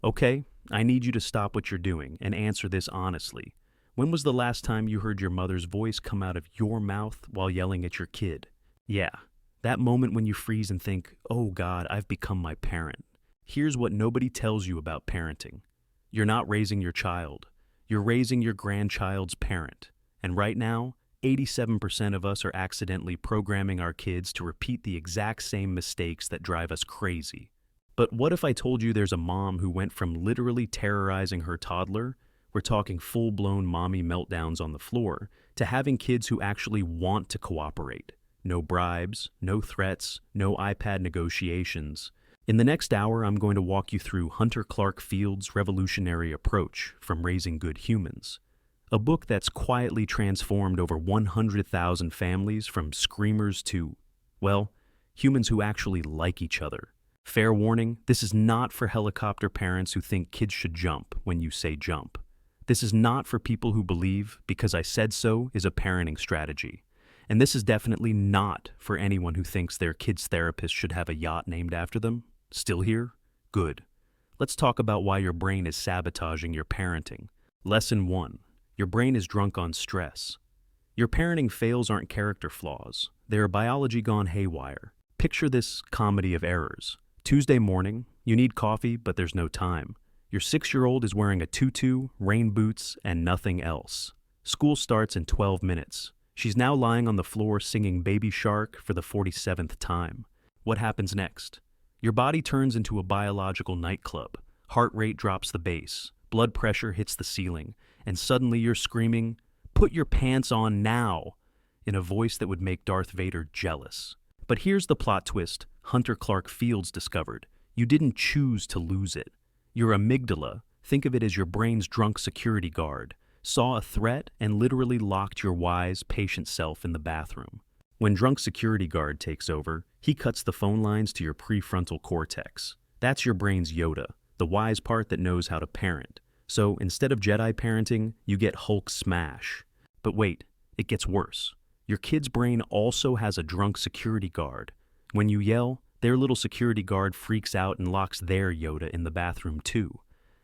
Okay, I need you to stop what you're doing and answer this honestly. When was the last time you heard your mother's voice come out of your mouth while yelling at your kid? Yeah, that moment when you freeze and think, oh God, I've become my parent. Here's what nobody tells you about parenting. You're not raising your child. You're raising your grandchild's parent. And right now, 87% of us are accidentally programming our kids to repeat the exact same mistakes that drive us crazy. But what if I told you there's a mom who went from literally terrorizing her toddler, we're talking full-blown mommy meltdowns on the floor, to having kids who actually want to cooperate? No bribes, no threats, no iPad negotiations. In the next hour, I'm going to walk you through Hunter Clarke-Fields' revolutionary approach from raising good humans. A book that's quietly transformed over 100,000 families from screamers to, well, humans who actually like each other. Fair warning, this is not for helicopter parents who think kids should jump when you say jump. This is not for people who believe because I said so is a parenting strategy. And this is definitely not for anyone who thinks their kid's therapist should have a yacht named after them. Still here? Good. Let's talk about why your brain is sabotaging your parenting. Lesson 1. Your brain is drunk on stress. Your parenting fails aren't character flaws. They are biology gone haywire. Picture this comedy of errors. Tuesday morning, you need coffee, but there's no time. Your 6-year-old is wearing a tutu, rain boots, and nothing else. School starts in 12 minutes. She's now lying on the floor singing Baby Shark for the 47th time. What happens next? Your body turns into a biological nightclub. Heart rate drops the bass. Blood pressure hits the ceiling. And suddenly you're screaming, "Put your pants on now!" in a voice that would make Darth Vader jealous. But here's the plot twist Hunter Clarke-Fields discovered. You didn't choose to lose it. Your amygdala, think of it as your brain's drunk security guard, saw a threat and literally locked your wise, patient self in the bathroom. When drunk security guard takes over, he cuts the phone lines to your prefrontal cortex. That's your brain's Yoda, the wise part that knows how to parent. So instead of Jedi parenting, you get Hulk smash. But wait, it gets worse. Your kid's brain also has a drunk security guard. When you yell, their little security guard freaks out and locks their Yoda in the bathroom too.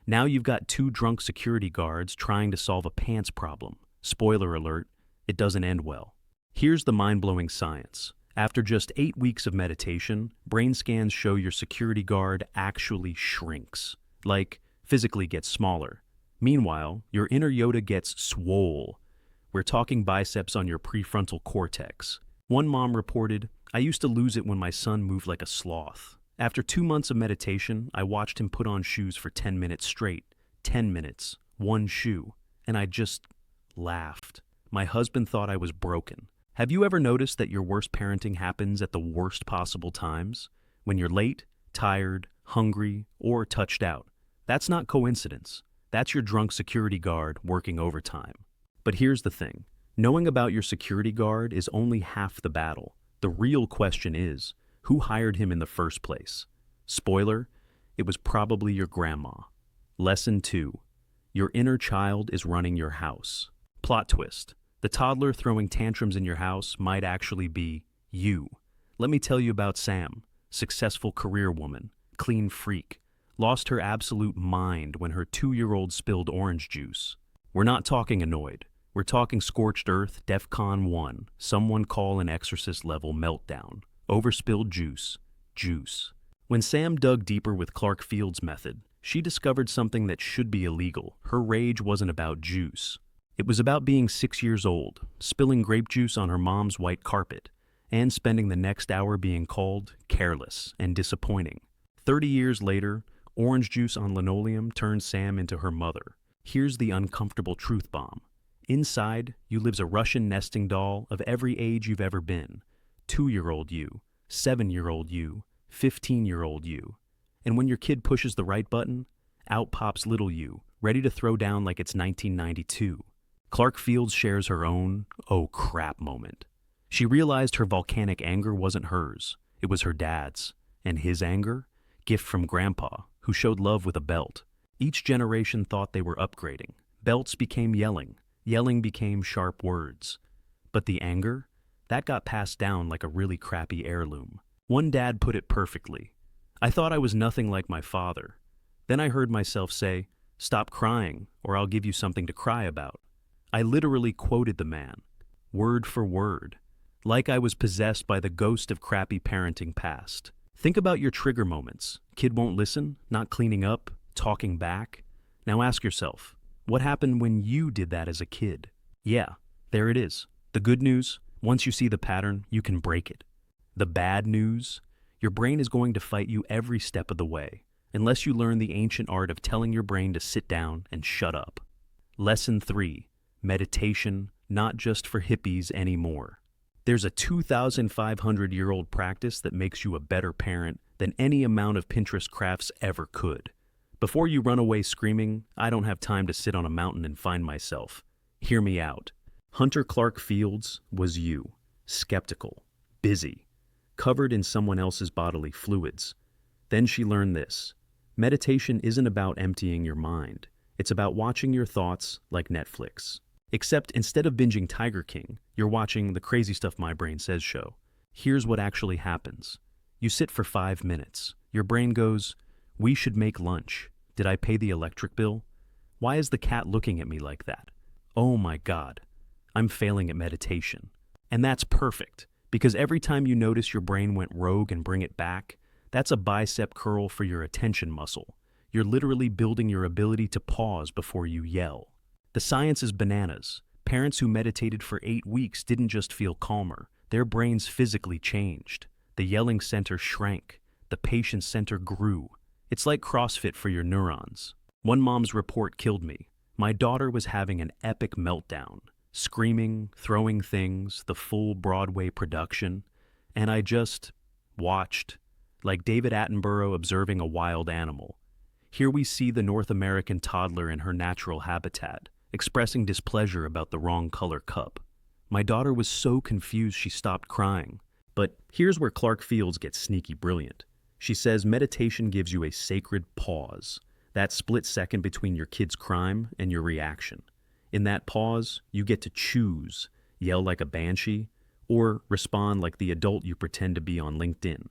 Now you've got 2 drunk security guards trying to solve a pants problem. Spoiler alert, it doesn't end well. Here's the mind-blowing science. After just 8 weeks of meditation, brain scans show your security guard actually shrinks. Like, physically gets smaller. Meanwhile, your inner Yoda gets swole. We're talking biceps on your prefrontal cortex. One mom reported, "I used to lose it when my son moved like a sloth. After 2 months of meditation, I watched him put on shoes for 10 minutes straight. 10 minutes, one shoe. And I just laughed. My husband thought I was broken." Have you ever noticed that your worst parenting happens at the worst possible times? When you're late, tired, hungry, or touched out. That's not coincidence. That's your drunk security guard working overtime. But here's the thing. Knowing about your security guard is only half the battle. The real question is, who hired him in the first place? Spoiler, it was probably your grandma. Lesson 2. Your inner child is running your house. Plot twist. The toddler throwing tantrums in your house might actually be you. Let me tell you about Sam, successful career woman, clean freak, lost her absolute mind when her 2-year-old spilled orange juice. We're not talking annoyed. We're talking scorched earth, DEFCON 1, someone call an exorcist level meltdown, overspilled juice, juice. When Sam dug deeper with Clarke-Fields' method, she discovered something that should be illegal. Her rage wasn't about juice. It was about being 6 years old, spilling grape juice on her mom's white carpet, and spending the next hour being called careless and disappointing. 30 years later, orange juice on linoleum turned Sam into her mother. Here's the uncomfortable truth bomb. Inside, you lives a Russian nesting doll of every age you've ever been. 2-year-old you, 7-year-old you, 15-year-old you. And when your kid pushes the right button, out pops little you, ready to throw down like it's 1992. Clarke-Fields shares her own, oh crap moment. She realized her volcanic anger wasn't hers, it was her dad's. And his anger? Gift from Grandpa, who showed love with a belt. Each generation thought they were upgrading. Belts became yelling. Yelling became sharp words. But the anger? That got passed down like a really crappy heirloom. One dad put it perfectly. "I thought I was nothing like my father. Then I heard myself say, "Stop crying, or I'll give you something to cry about." I literally quoted the man, word for word, like I was possessed by the ghost of crappy parenting past. Think about your trigger moments. Kid won't listen, not cleaning up, talking back. Now ask yourself, what happened when you did that as a kid? Yeah, there it is. The good news, once you see the pattern, you can break it. The bad news, your brain is going to fight you every step of the way, unless you learn the ancient art of telling your brain to sit down and shut up. Lesson 3, meditation, not just for hippies anymore. There's a 2,500-year-old practice that makes you a better parent than any amount of Pinterest crafts ever could. Before you run away screaming, "I don't have time to sit on a mountain and find myself," hear me out. Hunter Clarke-Fields was you, skeptical, busy, covered in someone else's bodily fluids. Then she learned this. Meditation isn't about emptying your mind. It's about watching your thoughts like Netflix. Except instead of binging Tiger King, you're watching the Crazy Stuff My Brain Says show. Here's what actually happens. You sit for 5 minutes. Your brain goes, "We should make lunch. Did I pay the electric bill? Why is the cat looking at me like that? Oh my God, I'm failing at meditation." And that's perfect, because every time you notice your brain went rogue and bring it back, that's a bicep curl for your attention muscle. You're literally building your ability to pause before you yell. The science is bananas. Parents who meditated for 8 weeks didn't just feel calmer. Their brains physically changed. The yelling center shrank. The patience center grew. It's like CrossFit for your neurons. One mom's report killed me. My daughter was having an epic meltdown, screaming, throwing things, the full Broadway production, and I just watched, like David Attenborough observing a wild animal. Here we see the North American toddler in her natural habitat, expressing displeasure about the wrong color cup. My daughter was so confused she stopped crying. But here's where Clarke-Fields gets sneaky brilliant. She says meditation gives you a sacred pause, that split second between your kid's crime and your reaction. In that pause, you get to choose, yell like a banshee, or respond like the adult you pretend to be on LinkedIn.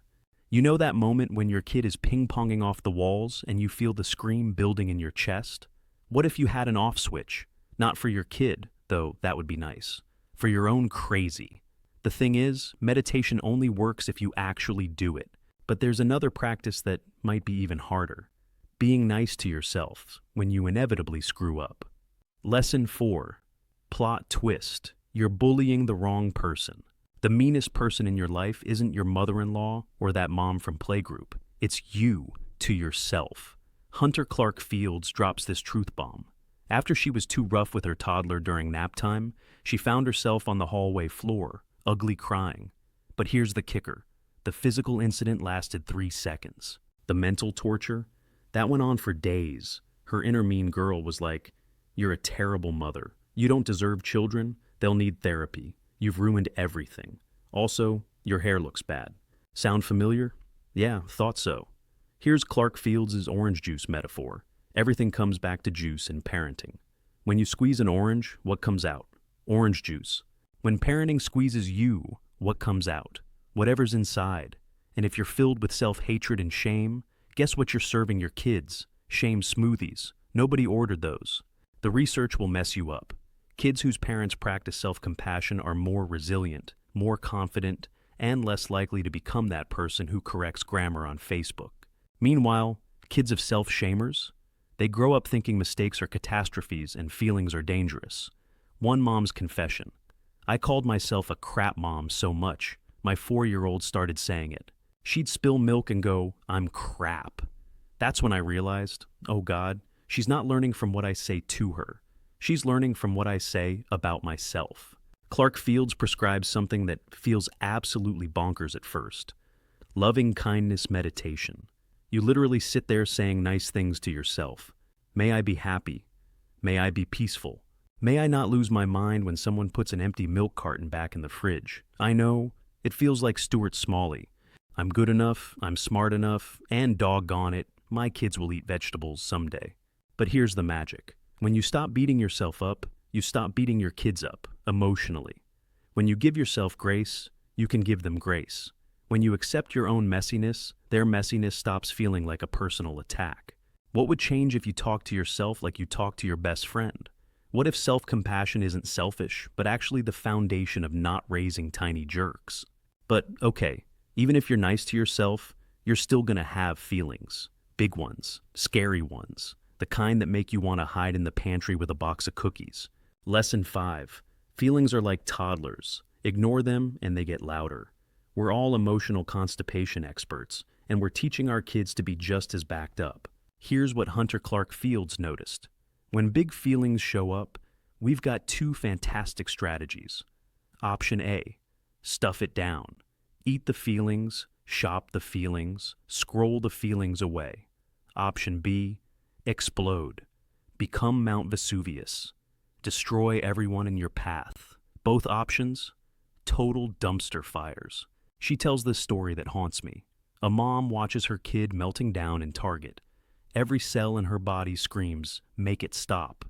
You know that moment when your kid is ping-ponging off the walls and you feel the scream building in your chest? What if you had an off switch? Not for your kid, though that would be nice. For your own crazy. The thing is, meditation only works if you actually do it. But there's another practice that might be even harder. Being nice to yourself when you inevitably screw up. Lesson 4. Plot twist. You're bullying the wrong person. The meanest person in your life isn't your mother-in-law or that mom from playgroup. It's you to yourself. Hunter Clarke-Fields drops this truth bomb. After she was too rough with her toddler during nap time, she found herself on the hallway floor, ugly crying. But here's the kicker. The physical incident lasted 3 seconds. The mental torture? That went on for days. Her inner mean girl was like, "You're a terrible mother. You don't deserve children. They'll need therapy. You've ruined everything. Also, your hair looks bad." Sound familiar? Yeah, thought so. Here's Clarke-Fields' orange juice metaphor. Everything comes back to juice in parenting. When you squeeze an orange, what comes out? Orange juice. When parenting squeezes you, what comes out? Whatever's inside. And if you're filled with self-hatred and shame, guess what you're serving your kids? Shame smoothies. Nobody ordered those. The research will mess you up. Kids whose parents practice self-compassion are more resilient, more confident, and less likely to become that person who corrects grammar on Facebook. Meanwhile, kids of self-shamers, they grow up thinking mistakes are catastrophes and feelings are dangerous. One mom's confession. "I called myself a crap mom so much, my 4-year-old started saying it. She'd spill milk and go, 'I'm crap.' That's when I realized, oh God, she's not learning from what I say to her. She's learning from what I say about myself." Clarke-Fields prescribes something that feels absolutely bonkers at first. Loving kindness meditation. You literally sit there saying nice things to yourself. May I be happy. May I be peaceful. May I not lose my mind when someone puts an empty milk carton back in the fridge. I know, it feels like Stuart Smalley. I'm good enough, I'm smart enough, and doggone it, my kids will eat vegetables someday. But here's the magic. When you stop beating yourself up, you stop beating your kids up, emotionally. When you give yourself grace, you can give them grace. When you accept your own messiness, their messiness stops feeling like a personal attack. What would change if you talked to yourself like you talk to your best friend? What if self-compassion isn't selfish, but actually the foundation of not raising tiny jerks? But okay, even if you're nice to yourself, you're still gonna have feelings. Big ones, scary ones, the kind that make you want to hide in the pantry with a box of cookies. Lesson 5. Feelings are like toddlers. Ignore them and they get louder. We're all emotional constipation experts, and we're teaching our kids to be just as backed up. Here's what Hunter Clarke-Fields noticed. When big feelings show up, we've got two fantastic strategies. Option A, stuff it down. Eat the feelings, shop the feelings, scroll the feelings away. Option B, explode. Become Mount Vesuvius. Destroy everyone in your path. Both options, total dumpster fires. She tells this story that haunts me. A mom watches her kid melting down in Target. Every cell in her body screams, "Make it stop."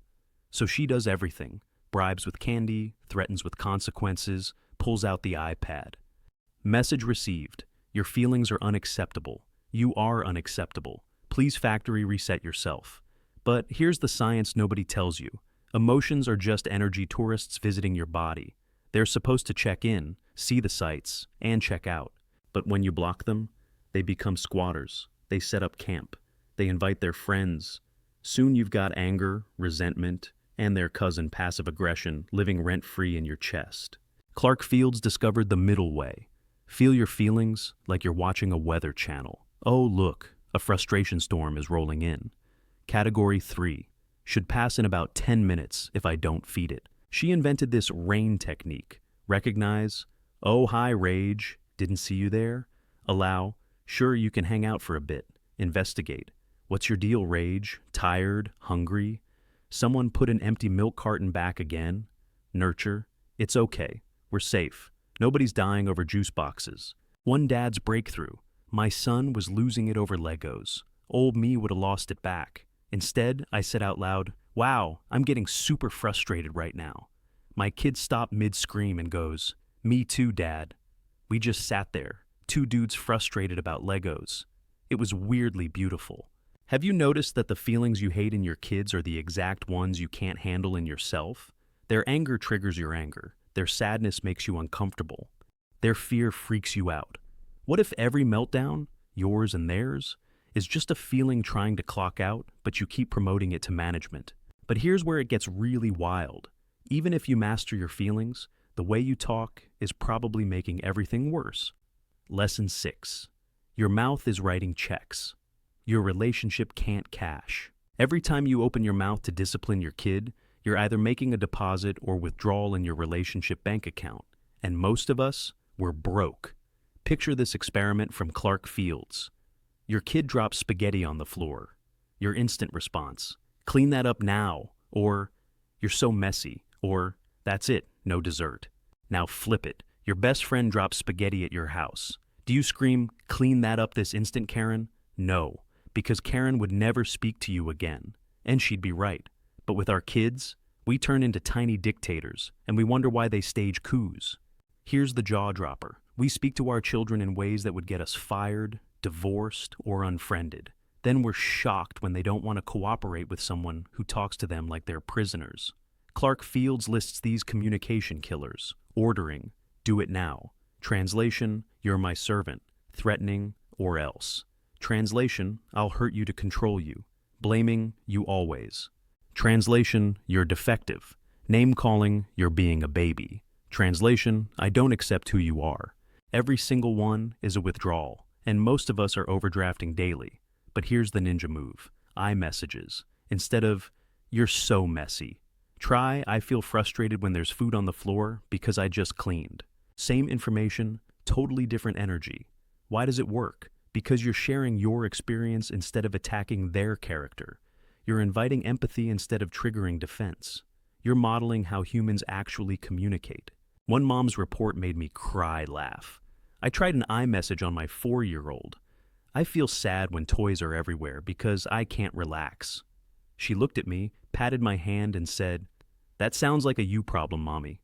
So she does everything, bribes with candy, threatens with consequences, pulls out the iPad. Message received. Your feelings are unacceptable. You are unacceptable. Please factory reset yourself. But here's the science nobody tells you. Emotions are just energy tourists visiting your body. They're supposed to check in, see the sights, and check out. But when you block them, they become squatters. They set up camp. They invite their friends. Soon you've got anger, resentment, and their cousin passive aggression living rent-free in your chest. Clarke-Fields discovered the middle way. Feel your feelings like you're watching a weather channel. Oh, look, a frustration storm is rolling in. Category 3. Should pass in about 10 minutes if I don't feed it. She invented this RAIN technique. Recognize, oh, hi, rage, didn't see you there. Allow, sure, you can hang out for a bit. Investigate. What's your deal, rage? Tired? Hungry? Someone put an empty milk carton back again? Nurture. It's okay. We're safe. Nobody's dying over juice boxes. One dad's breakthrough. My son was losing it over Legos. Old me would have lost it back. Instead, I said out loud, "Wow, I'm getting super frustrated right now." My kid stopped mid-scream and goes, "Me too, Dad." We just sat there, two dudes frustrated about Legos. It was weirdly beautiful. Have you noticed that the feelings you hate in your kids are the exact ones you can't handle in yourself? Their anger triggers your anger. Their sadness makes you uncomfortable. Their fear freaks you out. What if every meltdown, yours and theirs, is just a feeling trying to clock out, but you keep promoting it to management? But here's where it gets really wild. Even if you master your feelings, the way you talk is probably making everything worse. Lesson 6. Your mouth is writing checks. Your relationship can't cash. Every time you open your mouth to discipline your kid, you're either making a deposit or withdrawal in your relationship bank account. And most of us, we're broke. Picture this experiment from Clarke-Fields. Your kid drops spaghetti on the floor. Your instant response, "Clean that up now," or "You're so messy," or "That's it, no dessert." Now flip it. Your best friend drops spaghetti at your house. Do you scream, "Clean that up this instant, Karen"? No, because Karen would never speak to you again. And she'd be right. But with our kids, we turn into tiny dictators, and we wonder why they stage coups. Here's the jaw dropper. We speak to our children in ways that would get us fired, divorced, or unfriended. Then we're shocked when they don't want to cooperate with someone who talks to them like they're prisoners. Clarke-Fields lists these communication killers: ordering, "Do it now." Translation, "You're my servant." Threatening, "Or else." Translation, "I'll hurt you to control you." Blaming, "You always." Translation, "You're defective." Name-calling, "You're being a baby." Translation, "I don't accept who you are." Every single one is a withdrawal, and most of us are overdrafting daily. But here's the ninja move: iMessages. Instead of, "You're so messy," try, "I feel frustrated when there's food on the floor because I just cleaned." Same information, totally different energy. Why does it work? Because you're sharing your experience instead of attacking their character. You're inviting empathy instead of triggering defense. You're modeling how humans actually communicate. One mom's report made me cry laugh. I tried an iMessage on my 4-year-old. "I feel sad when toys are everywhere because I can't relax." She looked at me, patted my hand, and said, "That sounds like a you problem, Mommy."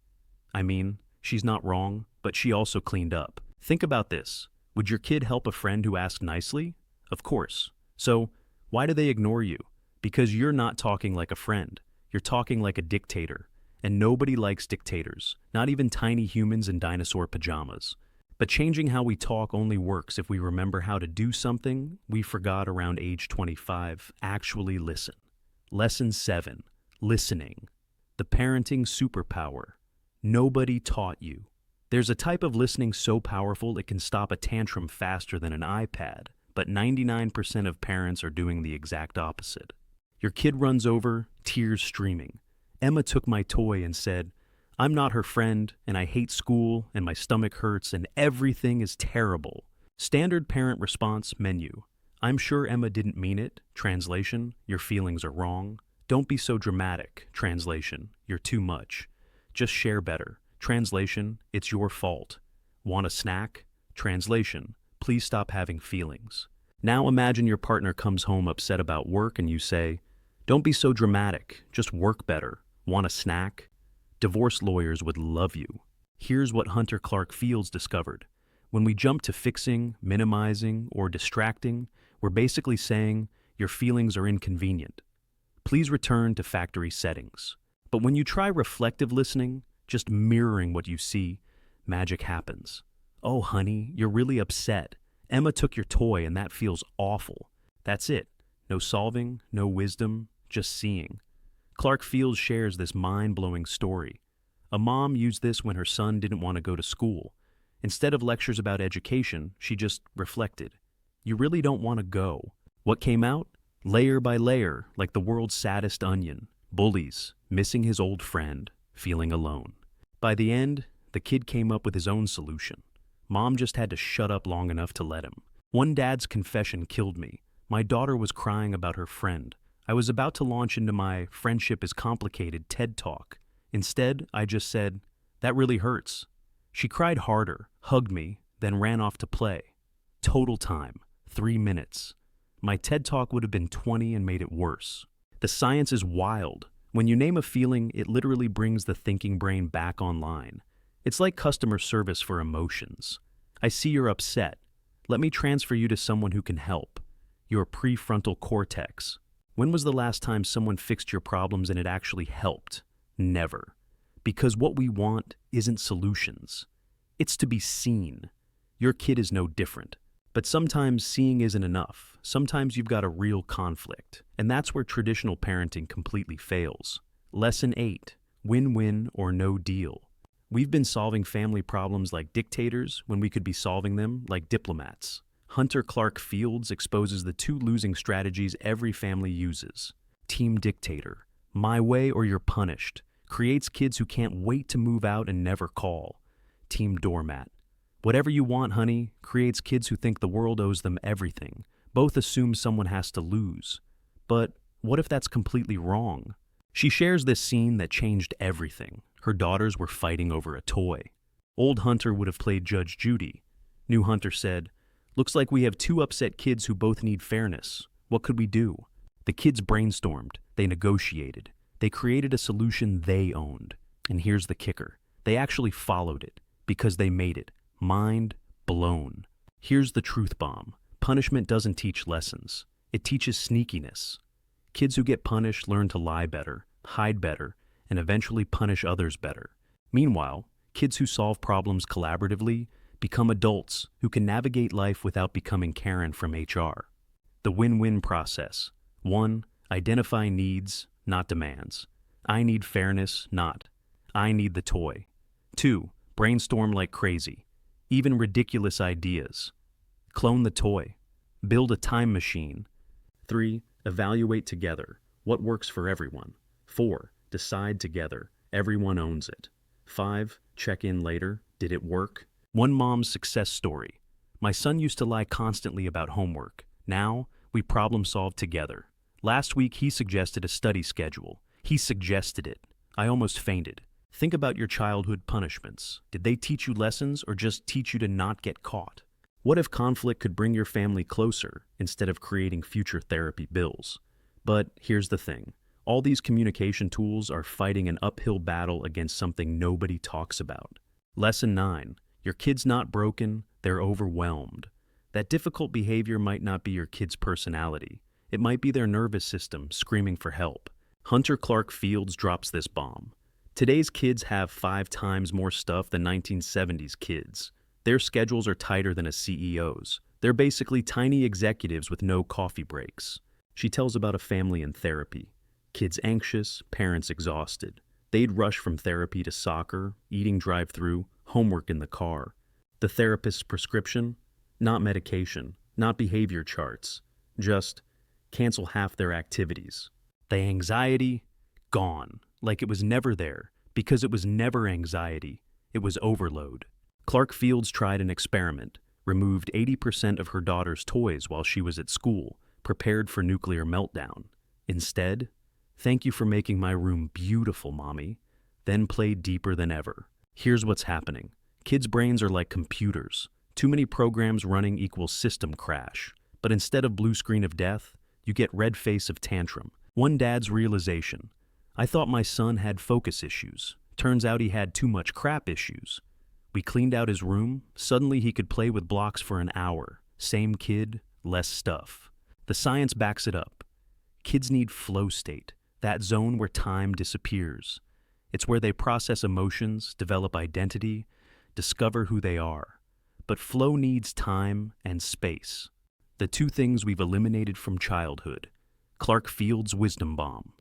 I mean, she's not wrong, but she also cleaned up. Think about this. Would your kid help a friend who asked nicely? Of course. So, Why do they ignore you? Because you're not talking like a friend. You're talking like a dictator. And nobody likes dictators, not even tiny humans in dinosaur pajamas. But changing how we talk only works if we remember how to do something we forgot around age 25, actually listen. Lesson 7, listening. The parenting superpower. Nobody taught you. There's a type of listening so powerful it can stop a tantrum faster than an iPad, but 99% of parents are doing the exact opposite. Your kid runs over, tears streaming. Emma took my toy and said, "I'm not her friend, and I hate school, and my stomach hurts, and everything is terrible." Standard parent response menu. "I'm sure Emma didn't mean it." Translation, "Your feelings are wrong." "Don't be so dramatic." Translation, "You're too much." "Just share better." Translation, "It's your fault." "Want a snack?" Translation, "Please stop having feelings." Now imagine your partner comes home upset about work and you say, "Don't be so dramatic, just work better." "Want a snack?" Divorce lawyers would love you. Here's what Hunter Clarke-Fields discovered. When we jump to fixing, minimizing, or distracting, we're basically saying, your feelings are inconvenient. Please return to factory settings. But when you try reflective listening, just mirroring what you see, magic happens. "Oh, honey, you're really upset. Emma took your toy and that feels awful." That's it. No solving, no wisdom, just seeing. Clarke-Fields shares this mind-blowing story. A mom used this when her son didn't want to go to school. Instead of lectures about education, she just reflected. "You really don't want to go." What came out? Layer by layer, like the world's saddest onion. Bullies, missing his old friend, feeling alone. By the end, the kid came up with his own solution. Mom just had to shut up long enough to let him. One dad's confession killed me. My daughter was crying about her friend. I was about to launch into my "friendship is complicated" TED Talk. Instead, I just said, "That really hurts." She cried harder, hugged me, then ran off to play. Total time, 3 minutes. My TED Talk would have been 20 and made it worse. The science is wild. When you name a feeling, it literally brings the thinking brain back online. It's like customer service for emotions. "I see you're upset. Let me transfer you to someone who can help." Your prefrontal cortex. When was the last time someone fixed your problems and it actually helped? Never. Because what we want isn't solutions. It's to be seen. Your kid is no different. But sometimes seeing isn't enough. Sometimes you've got a real conflict. And that's where traditional parenting completely fails. Lesson 8. Win-win or no deal. We've been solving family problems like dictators when we could be solving them like diplomats. Hunter Clarke-Fields exposes the 2 losing strategies every family uses. Team dictator, my way or you're punished, creates kids who can't wait to move out and never call. Team doormat, whatever you want, honey, creates kids who think the world owes them everything. Both assume someone has to lose. But what if that's completely wrong? She shares this scene that changed everything. Her daughters were fighting over a toy. Old Hunter would have played Judge Judy. New Hunter said, "Looks like we have 2 upset kids who both need fairness. What could we do?" The kids brainstormed. They negotiated. They created a solution they owned. And here's the kicker. They actually followed it because they made it. Mind blown. Here's the truth bomb. Punishment doesn't teach lessons. It teaches sneakiness. Kids who get punished learn to lie better, hide better, and eventually punish others better. Meanwhile, kids who solve problems collaboratively become adults who can navigate life without becoming Karen from HR. The win-win process. 1. Identify needs, not demands. I need fairness, not I need the toy. 2. Brainstorm like crazy. Even ridiculous ideas. Clone the toy. Build a time machine. 3. Evaluate together. What works for everyone? 4. Decide together. Everyone owns it. 5. Check in later. Did it work? One mom's success story. My son used to lie constantly about homework. Now, we problem solve together. Last week, he suggested a study schedule. He suggested it. I almost fainted. Think about your childhood punishments. Did they teach you lessons or just teach you to not get caught? What if conflict could bring your family closer instead of creating future therapy bills? But here's the thing. All these communication tools are fighting an uphill battle against something nobody talks about. Lesson 9. Your kid's not broken, they're overwhelmed. That difficult behavior might not be your kid's personality. It might be their nervous system screaming for help. Hunter Clarke-Fields drops this bomb. Today's kids have 5 times more stuff than 1970s kids. Their schedules are tighter than a CEO's. They're basically tiny executives with no coffee breaks. She tells about a family in therapy. Kids anxious, parents exhausted. They'd rush from therapy to soccer, eating drive-through, homework in the car. The therapist's prescription? Not medication, not behavior charts. Just cancel half their activities. The anxiety? Gone. Like it was never there, because it was never anxiety. It was overload. Clarke-Fields tried an experiment, removed 80% of her daughter's toys while she was at school, prepared for nuclear meltdown. Instead, thank you for making my room beautiful, Mommy. Then played deeper than ever. Here's what's happening. Kids' brains are like computers. Too many programs running equals system crash. But instead of blue screen of death, you get red face of tantrum. One dad's realization. I thought my son had focus issues. Turns out he had too much crap issues. We cleaned out his room. Suddenly he could play with blocks for an hour. Same kid, less stuff. The science backs it up. Kids need flow state, that zone where time disappears. It's where they process emotions, develop identity, discover who they are. But flow needs time and space. The 2 things we've eliminated from childhood. Clarke-Fields' wisdom bomb.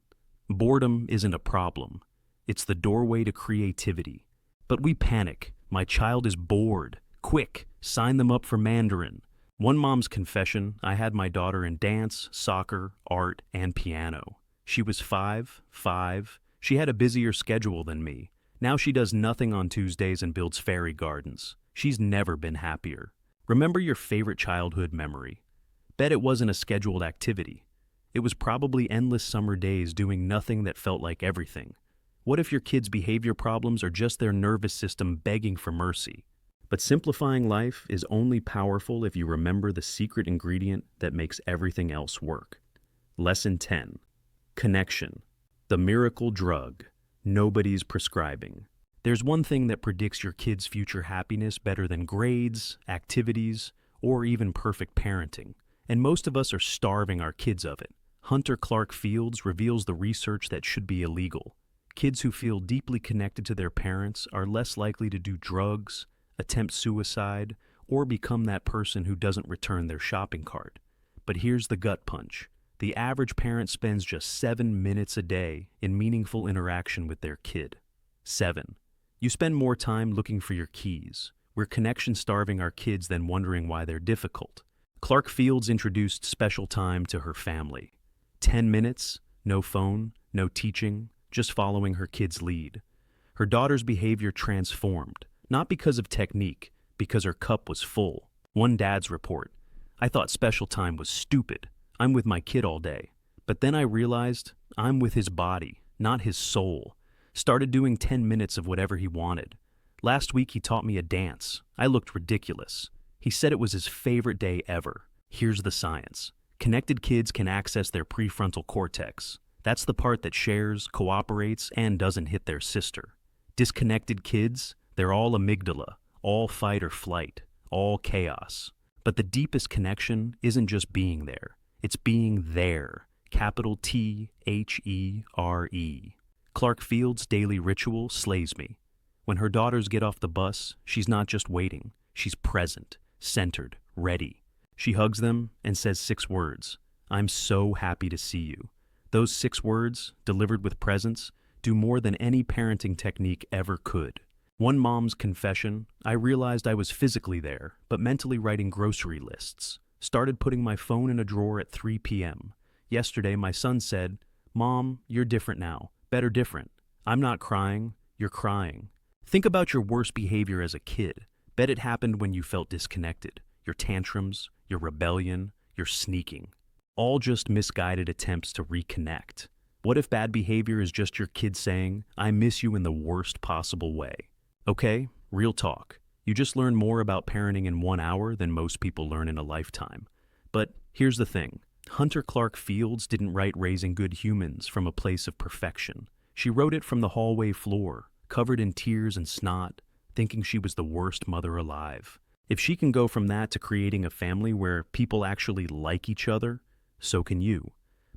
Boredom isn't a problem. It's the doorway to creativity. But we panic. My child is bored. Quick, sign them up for Mandarin. One mom's confession, I had my daughter in dance, soccer, art, and piano. She was 5. She had a busier schedule than me. Now she does nothing on Tuesdays and builds fairy gardens. She's never been happier. Remember your favorite childhood memory. Bet it wasn't a scheduled activity. It was probably endless summer days doing nothing that felt like everything. What if your kids' behavior problems are just their nervous system begging for mercy? But simplifying life is only powerful if you remember the secret ingredient that makes everything else work. Lesson 10. Connection. The miracle drug. Nobody's prescribing. There's one thing that predicts your kids' future happiness better than grades, activities, or even perfect parenting. And most of us are starving our kids of it. Hunter Clarke-Fields reveals the research that should be illegal. Kids who feel deeply connected to their parents are less likely to do drugs, attempt suicide, or become that person who doesn't return their shopping cart. But here's the gut punch. The average parent spends just 7 minutes a day in meaningful interaction with their kid. 7. You spend more time looking for your keys. We're connection-starving our kids than wondering why they're difficult. Clarke-Fields introduced special time to her family. 10 minutes, no phone, no teaching, just following her kid's lead. Her daughter's behavior transformed, not because of technique, because her cup was full. One dad's report. I thought special time was stupid. I'm with my kid all day. But then I realized I'm with his body, not his soul. Started doing 10 minutes of whatever he wanted. Last week he taught me a dance. I looked ridiculous. He said it was his favorite day ever. Here's the science. Connected kids can access their prefrontal cortex. That's the part that shares, cooperates, and doesn't hit their sister. Disconnected kids, they're all amygdala, all fight or flight, all chaos. But the deepest connection isn't just being there. It's being there. Capital T-H-E-R-E. Clarke-Fields' daily ritual slays me. When her daughters get off the bus, she's not just waiting. She's present, centered, ready. She hugs them and says 6 words. I'm so happy to see you. Those 6 words, delivered with presence, do more than any parenting technique ever could. One mom's confession, I realized I was physically there, but mentally writing grocery lists. Started putting my phone in a drawer at 3 p.m. Yesterday, my son said, Mom, you're different now. Better different. I'm not crying, you're crying. Think about your worst behavior as a kid. Bet it happened when you felt disconnected. Your tantrums, your rebellion, your sneaking. All just misguided attempts to reconnect. What if bad behavior is just your kid saying, I miss you in the worst possible way? Okay, real talk. You just learn more about parenting in 1 hour than most people learn in a lifetime. But here's the thing. Hunter Clarke-Fields didn't write Raising Good Humans from a place of perfection. She wrote it from the hallway floor, covered in tears and snot, thinking she was the worst mother alive. If she can go from that to creating a family where people actually like each other, So can you.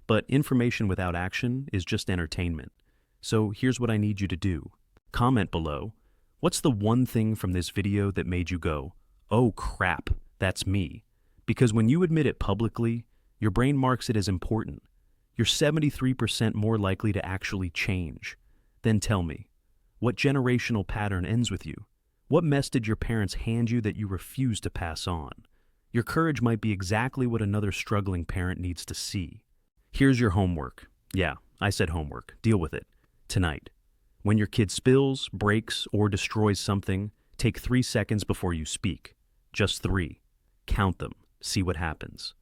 But information without action is just entertainment. So here's what I need you to do. Comment below. What's the one thing from this video that made you go, "Oh crap, that's me"? Because when you admit it publicly, your brain marks it as important. You're 73% more likely to actually change. Then tell me, what generational pattern ends with you? What mess did your parents hand you that you refuse to pass on? Your courage might be exactly what another struggling parent needs to see. Here's your homework. Yeah, I said homework. Deal with it. Tonight. When your kid spills, breaks, or destroys something, take 3 seconds before you speak. Just 3. Count them. See what happens.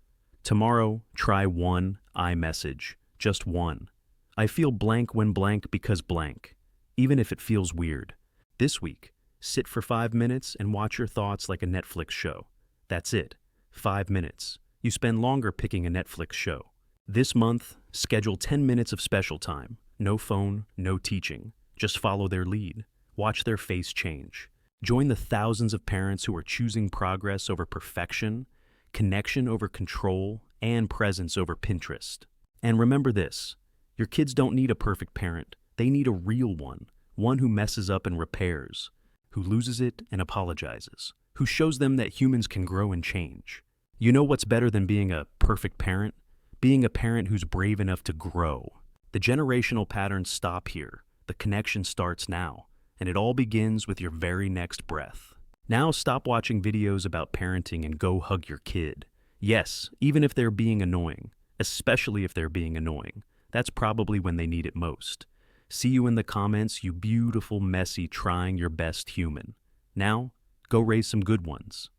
Tomorrow, try one iMessage. Just one. I feel blank when blank because blank, even if it feels weird. This week, sit for 5 minutes and watch your thoughts like a Netflix show. That's it. 5 minutes. You spend longer picking a Netflix show. This month, schedule 10 minutes of special time. No phone, no teaching. Just follow their lead. Watch their face change. Join the thousands of parents who are choosing progress over perfection, connection over control, and presence over Pinterest. And remember this, your kids don't need a perfect parent. They need a real one who messes up and repairs, who loses it and apologizes, who shows them that humans can grow and change. You know what's better than being a perfect parent? Being a parent who's brave enough to grow. The generational patterns stop here. The connection starts now, and it all begins with your very next breath. Now stop watching videos about parenting and go hug your kid. Yes, even if they're being annoying, especially if they're being annoying. That's probably when they need it most. See you in the comments, you beautiful, messy, trying your best human. Now, go raise some good ones.